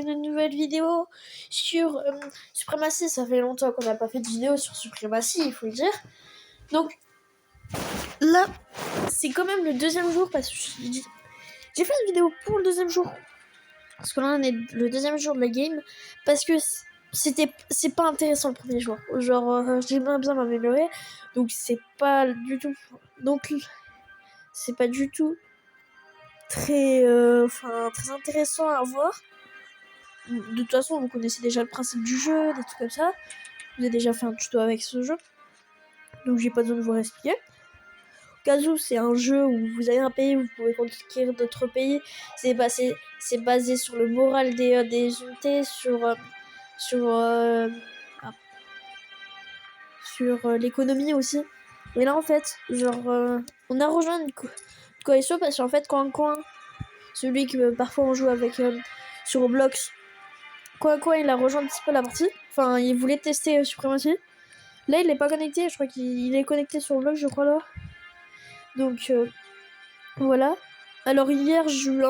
fait une nouvelle vidéo sur Suprématie. Ça fait longtemps qu'on n'a pas fait de vidéo sur Suprématie, il faut le dire. Donc là, c'est quand même le deuxième jour parce que j'ai fait une vidéo pour le deuxième jour. Parce que là, on est le deuxième jour de la game. Parce que c'est pas intéressant le premier jour. Genre, j'aimerais bien m'améliorer. Donc, c'est pas du tout... Donc, c'est pas du tout très intéressant à voir. De toute façon, vous connaissez déjà le principe du jeu, des trucs comme ça. Vous avez déjà fait un tuto avec ce jeu. Donc, j'ai pas besoin de vous expliquer. Kazoo, c'est un jeu où vous avez un pays, vous pouvez conquérir d'autres pays. C'est basé sur le moral des unités, sur l'économie aussi. Et là, en fait, on a rejoint une coalition parce qu'en fait, Coin, celui que parfois on joue avec sur Roblox, Coin, il a rejoint un petit peu la partie. Enfin, il voulait tester Supremacy. Là, il est pas connecté. Je crois qu'il est connecté sur Roblox, je crois, là. Donc, voilà. Alors, hier, j'ai eu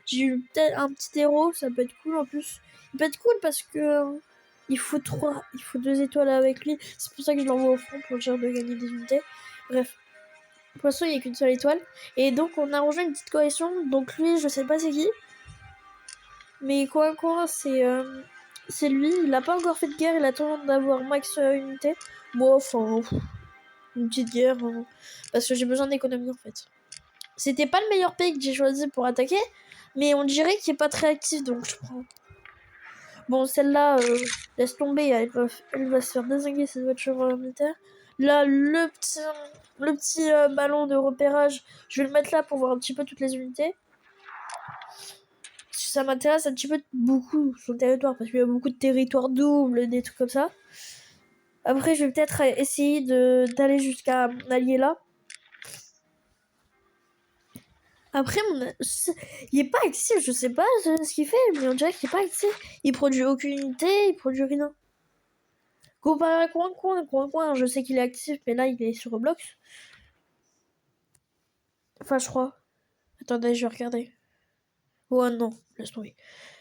j'ai eu peut-être un petit héros, ça peut être cool en plus. Il peut être cool parce que il faut 2 étoiles avec lui. C'est pour ça que je l'envoie au front pour dire de gagner des unités. Bref. Pour l'instant, il n'y a qu'une seule étoile. Et donc, on a rejoint une petite coalition. Donc, lui, je sais pas c'est qui. Mais quoi, c'est lui. Il a pas encore fait de guerre. Il attend d'avoir max unité. Moi, enfin, une petite guerre. Parce que j'ai besoin d'économie en fait. C'était pas le meilleur pays que j'ai choisi pour attaquer. Mais on dirait qu'il est pas très actif. Donc, je prends. Bon, celle-là, laisse tomber. Elle va se faire dézinguer cette voiture militaire. Là, le petit ballon de repérage, je vais le mettre là pour voir un petit peu toutes les unités. Ça m'intéresse un petit peu beaucoup son territoire parce qu'il y a beaucoup de territoires doubles, des trucs comme ça. Après, je vais peut-être essayer d'aller jusqu'à mon allié là. Après, il est pas actif, je sais pas ce qu'il fait, mais on dirait qu'il est pas actif. Il produit aucune unité, il produit rien. Comparé à Coin, je sais qu'il est actif, mais là, il est sur Roblox. Enfin, je crois. Attendez, je vais regarder. Oh non, laisse tomber.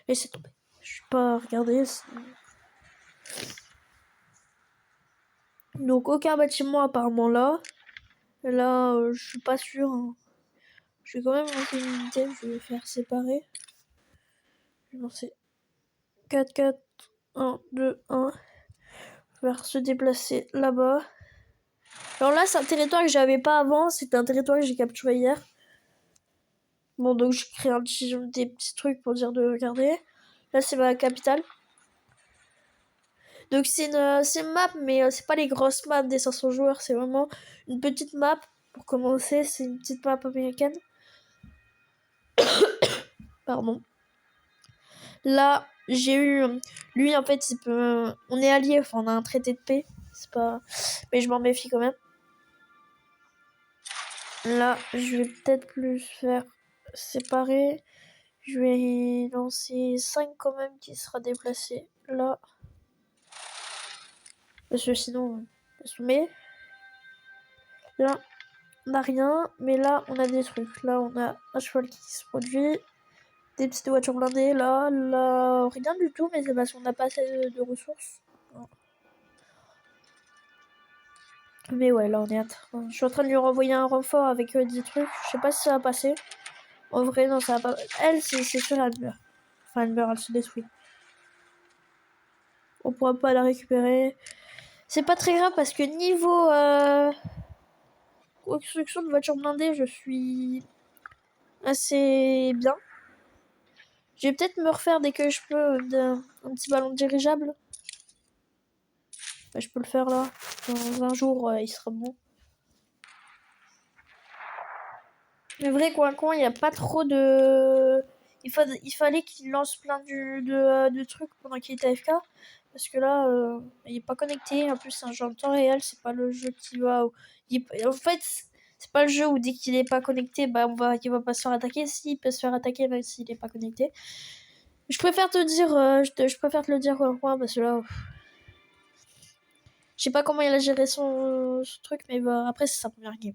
Laissez tomber. Je vais pas regarder. Donc, aucun bâtiment apparemment là. Là, je suis pas sûr. Hein. Je vais quand même lancer une unité. Je vais faire séparer. Je vais lancer 4, 4, 1, 2, 1. Je vais se déplacer là-bas. Alors là, c'est un territoire que j'avais pas avant. C'était un territoire que j'ai capturé hier. Bon, donc je crée des petits trucs pour dire de regarder. Là, c'est ma capitale. Donc c'est une map, mais c'est pas les grosses maps des 500 joueurs. C'est vraiment une petite map. Pour commencer, c'est une petite map américaine. Pardon. Là, j'ai eu... Lui, en fait, on est alliés. Enfin, on a un traité de paix. C'est pas... Mais je m'en méfie quand même. Là, je vais peut-être plus faire séparer. Je vais lancer 5 quand même qui sera déplacé là. Parce que sinon, mais là, on n'a rien. Mais là, on a des trucs. Là, on a un cheval qui se produit. Des petites voitures blindées. Là, rien du tout. Mais c'est parce qu'on n'a pas assez de ressources. Mais ouais, là, on est je suis en train de lui renvoyer un renfort avec 10 trucs. Je sais pas si ça va passer. En vrai, non, ça va pas. Elle, c'est sûr, elle meurt. Enfin, elle meurt, elle se détruit. On pourra pas la récupérer. C'est pas très grave parce que niveau construction de voiture blindée, je suis assez bien. Je vais peut-être me refaire dès que je peux un petit ballon dirigeable. Bah, je peux le faire là. Dans un jour, il sera bon. Mais vrai, Coin, il n'y a pas trop de... Il fallait qu'il lance plein de trucs pendant qu'il était AFK. Parce que là, il est pas connecté. En plus, c'est un jeu en temps réel. C'est pas le jeu qui va... En fait, c'est pas le jeu où dès qu'il est pas connecté, bah, il va pas se faire attaquer. Si, il peut se faire attaquer même s'il est pas connecté. Je préfère te dire... je préfère te le dire, Coin, parce que là... Je sais pas comment il a géré ce truc, mais bah, après, c'est sa première game.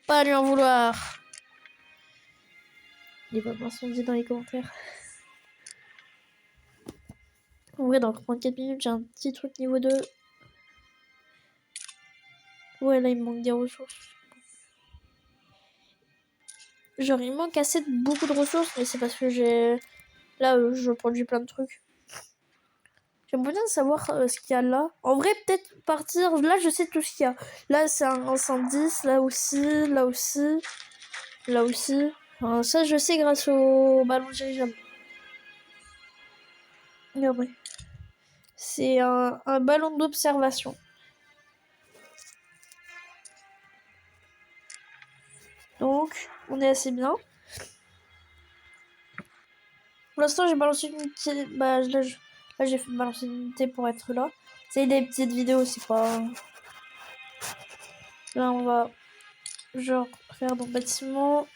Pas lui en vouloir. Il va m'incendier dans les commentaires. En vrai, dans 34 minutes, j'ai un petit truc niveau 2. Ouais, là, il me manque des ressources. Genre, il manque assez de beaucoup de ressources, mais c'est parce que j'ai... Là, je produis plein de trucs. J'aimerais bien savoir ce qu'il y a là. En vrai, peut-être partir... Là, je sais tout ce qu'il y a. Là, c'est un 110, là aussi, là aussi, là aussi. Enfin, ça, je sais grâce au ballon dirigeable. Et ouais. C'est un ballon d'observation. Donc, on est assez bien. Pour l'instant, j'ai balancé une unité. Bah, là, j'ai fait balancer une unité pour être là. C'est des petites vidéos, c'est pas... Là, on va, genre, faire dans le bâtiment.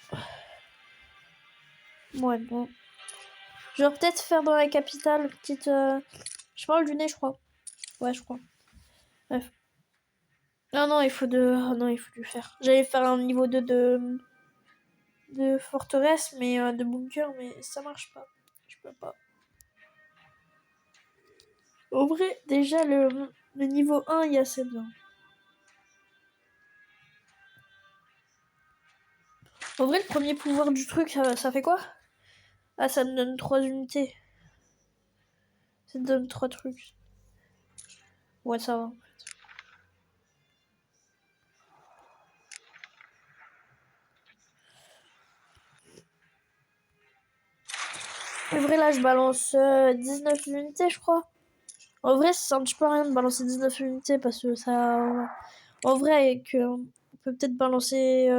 Ouais, bon. Genre, peut-être faire dans la capitale, petite... Je parle du nez, je crois. Ouais, je crois. Bref. Non, non, il faut de... Ah non, il faut du faire. J'allais faire un niveau 2 de forteresse, mais de bunker, mais ça marche pas. Je peux pas. En vrai, déjà, le niveau 1, il y a assez bien. En vrai, le premier pouvoir du truc, ça fait quoi? Ah, ça me donne 3 unités. Ça me donne 3 trucs. Ouais, ça va. En vrai, là, je balance 19 unités, je crois. En vrai, c'est un petit peu rien de balancer 19 unités parce que ça... En vrai, on peut peut-être balancer...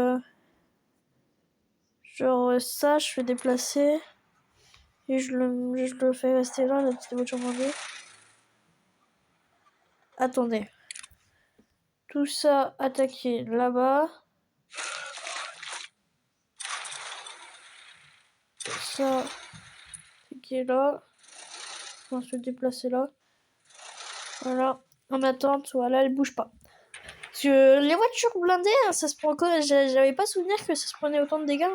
genre ça, je fais déplacer. Et je le fais rester là, la petite voiture blindée. Attendez. Tout ça attaqué là-bas. Ça attaqué là. On va se déplacer là. Voilà. En attente, voilà, elle bouge pas. Parce que les voitures blindées, hein, ça se prend encore. J'avais pas souvenir que ça se prenait autant de dégâts.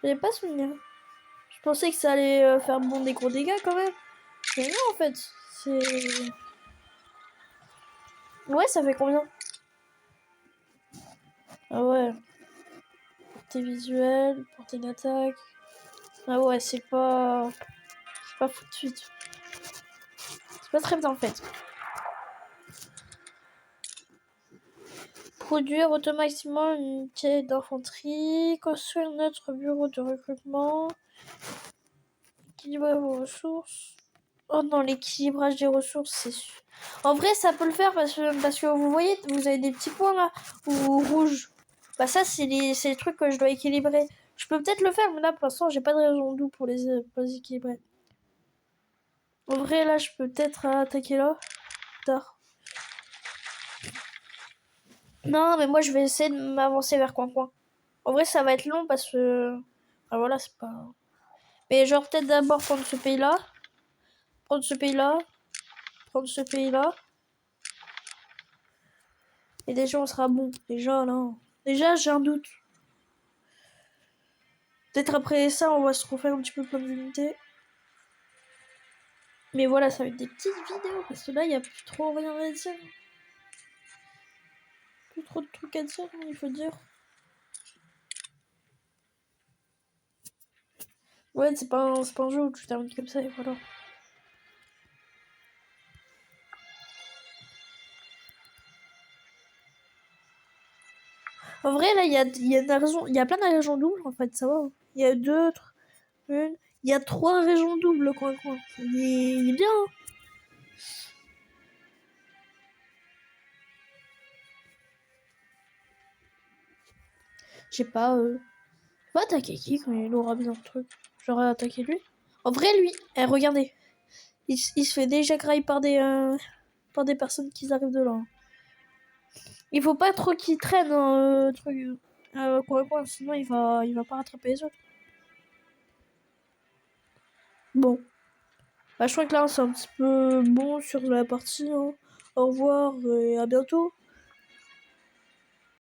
J'avais pas souvenir. Je pensais que ça allait faire bon des gros dégâts quand même. Mais non, en fait. C'est... Ouais, ça fait combien? Ah ouais. Portée visuelle, portée d'attaque. Ah ouais, c'est pas... C'est pas fou de suite. C'est pas très bien en fait. Produire automatiquement une unité d'infanterie. Construire notre bureau de recrutement. Équilibrer vos ressources. Oh non, l'équilibrage des ressources, c'est sûr. En vrai, ça peut le faire parce que vous voyez, vous avez des petits points là, ou rouges. Bah ça, c'est les trucs que je dois équilibrer. Je peux peut-être le faire, mais là, pour l'instant, j'ai pas de raison d'où pour les équilibrer. En vrai, là, je peux peut-être attaquer là. Tard. Non, mais moi, je vais essayer de m'avancer vers coin-coin. En vrai, ça va être long parce que... Ah voilà, c'est pas... Mais genre, peut-être d'abord prendre ce pays-là. Prendre ce pays-là. Prendre ce pays-là. Et déjà, on sera bon. Déjà, là. Déjà, j'ai un doute. Peut-être après ça, on va se refaire un petit peu plein d'unités. Mais voilà, ça va être des petites vidéos. Parce que là, il n'y a plus trop rien à dire. Plus trop de trucs à dire, il faut dire. Ouais, c'est pas un jeu où tu termines comme ça et voilà. En vrai, là, il y a plein de régions doubles, en fait, ça va. Il y a une... Il y a 3 régions doubles, coin-coin. Il est bien, hein. Je sais pas, va attaquer qui quand il aura bien le truc? J'aurais attaqué lui. En vrai, lui, regardez. Il se fait déjà grailler par des personnes qui arrivent de là. Hein. Il faut pas trop qu'il traîne un truc. Coin, sinon il va pas rattraper les autres. Bon. Bah, je crois que là, c'est un petit peu bon sur la partie. Hein. Au revoir et à bientôt.